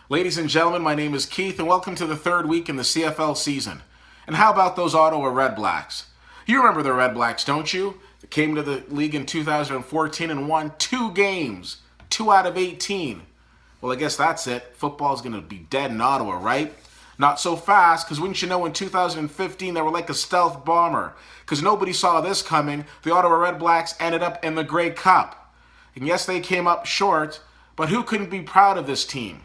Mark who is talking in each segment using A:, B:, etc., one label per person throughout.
A: Ladies and gentlemen, my name is Keith, and welcome to the third week in the CFL season. And how about those Ottawa REDBLACKS? You remember the REDBLACKS, don't you? They came to the league in 2014 and won 2 games, 2 out of 18. Well, I guess that's it. Football's going to be dead in Ottawa, right? Not so fast, because wouldn't you know, in 2015 they were like a stealth bomber. Because nobody saw this coming. The Ottawa REDBLACKS ended up in the Grey Cup. And yes, they came up short, but who couldn't be proud of this team?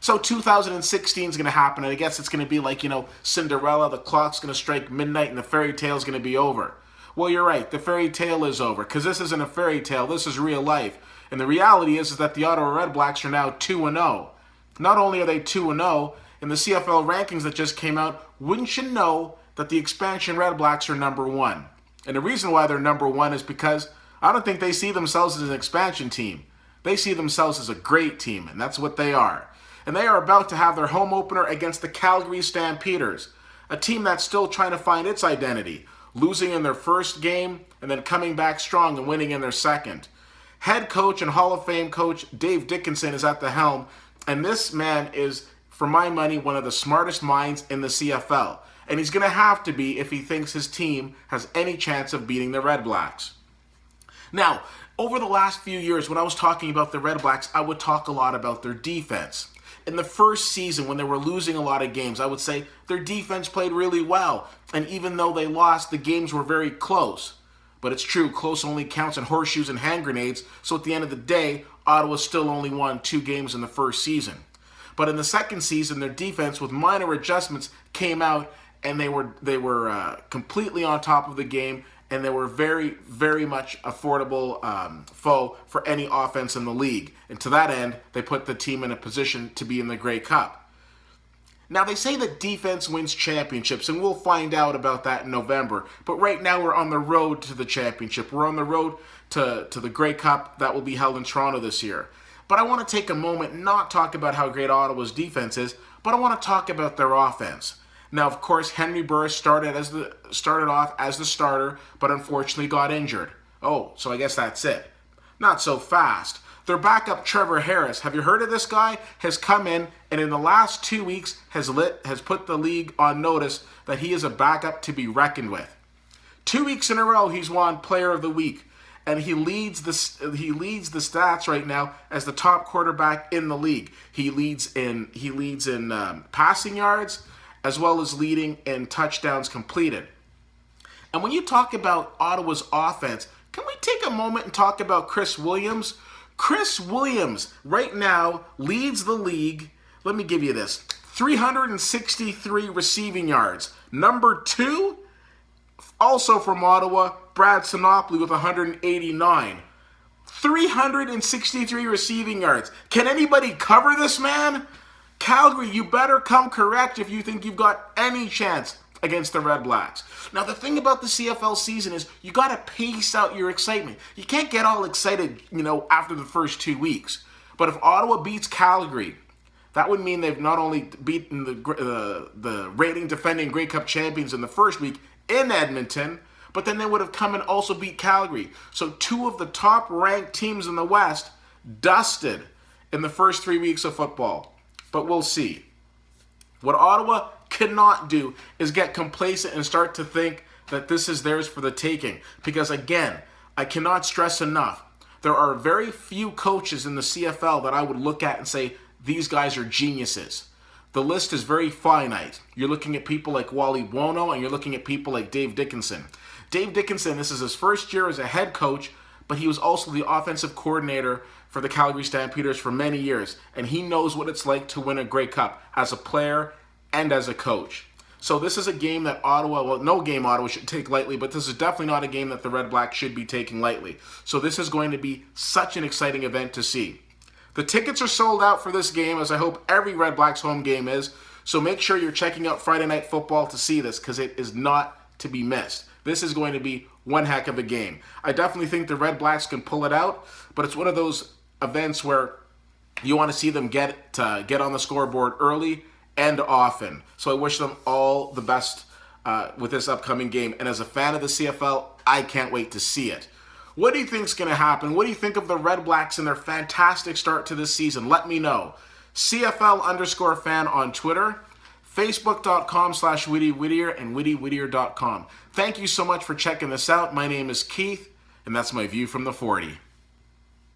A: So 2016 is going to happen, and I guess it's going to be like, Cinderella. The clock's going to strike midnight, and the fairy tale is going to be over. Well, you're right. The fairy tale is over, because this isn't a fairy tale. This is real life. And the reality is that the Ottawa REDBLACKS are now 2-0. Not only are they 2-0, in the CFL rankings that just came out, wouldn't you know that the expansion REDBLACKS are number 1? And the reason why they're number 1 is because I don't think they see themselves as an expansion team. They see themselves as a great team, and that's what they are. And they are about to have their home opener against the Calgary Stampeders, a team that's still trying to find its identity, losing in their first game and then coming back strong and winning in their second. Head coach and Hall of Fame coach Dave Dickinson is at the helm, and this man is, for my money, one of the smartest minds in the CFL. And he's going to have to be if he thinks his team has any chance of beating the REDBLACKS. Now, over the last few years, when I was talking about the REDBLACKS, I would talk a lot about their defense. In the first season, when they were losing a lot of games, I would say their defense played really well. And even though they lost, the games were very close. But it's true, close only counts in horseshoes and hand grenades. So at the end of the day, Ottawa still only won 2 games in the first season. But in the second season, their defense, with minor adjustments, came out, and they were completely on top of the game, and they were very, very much affordable foe for any offense in the league. And to that end, they put the team in a position to be in the Grey Cup. Now, they say that defense wins championships, and we'll find out about that in November. But right now, we're on the road to the championship. We're on the road to the Grey Cup that will be held in Toronto this year. But I want to take a moment and not talk about how great Ottawa's defense is, but I want to talk about their offense. Now, of course, Henry Burris started off as the starter, but unfortunately got injured. Oh, so I guess that's it. Not so fast. Their backup, Trevor Harris, have you heard of this guy? Has come in, and in the last 2 weeks has put the league on notice that he is a backup to be reckoned with. 2 weeks in a row, he's won Player of the Week, and he leads the stats right now as the top quarterback in the league. He leads in passing yards, as well as leading in touchdowns completed. And when you talk about Ottawa's offense, can we take a moment and talk about Chris Williams? Chris Williams right now leads the league. Let me give you this. 363 receiving yards. Number 2, also from Ottawa, Brad Sinopoli with 189. 363 receiving yards. Can anybody cover this man? Calgary, you better come correct if you think you've got any chance against the REDBLACKS. Now, the thing about the CFL season is you got to pace out your excitement. You can't get all excited, after the first 2 weeks. But if Ottawa beats Calgary, that would mean they've not only beaten the reigning defending Grey Cup champions in the first week in Edmonton, but then they would have come and also beat Calgary. So 2 of the top-ranked teams in the West dusted in the first 3 weeks of football. But we'll see. What Ottawa cannot do is get complacent and start to think that this is theirs for the taking. Because again, I cannot stress enough, there are very few coaches in the CFL that I would look at and say, these guys are geniuses. The list is very finite. You're looking at people like Wally Buono, and you're looking at people like Dave Dickinson. Dave Dickinson, this is his first year as a head coach, but he was also the offensive coordinator for the Calgary Stampeders for many years, and he knows what it's like to win a Grey Cup as a player and as a coach. So this is a game that no game Ottawa should take lightly, but this is definitely not a game that the REDBLACKS should be taking lightly. So this is going to be such an exciting event to see. The tickets are sold out for this game, as I hope every REDBLACKS home game is, so make sure you're checking out Friday Night Football to see this, because it is not to be missed. This is going to be one heck of a game. I definitely think the REDBLACKS can pull it out, but it's one of those events where you want to see them get on the scoreboard early and often. So I wish them all the best with this upcoming game. And as a fan of the CFL, I can't wait to see it. What do you think is going to happen? What do you think of the REDBLACKS and their fantastic start to this season? Let me know. CFL_fan on Twitter, Facebook.com/Whitty and WhittyWhittier.com. Thank you so much for checking this out. My name is Keith, and that's my view from the 40.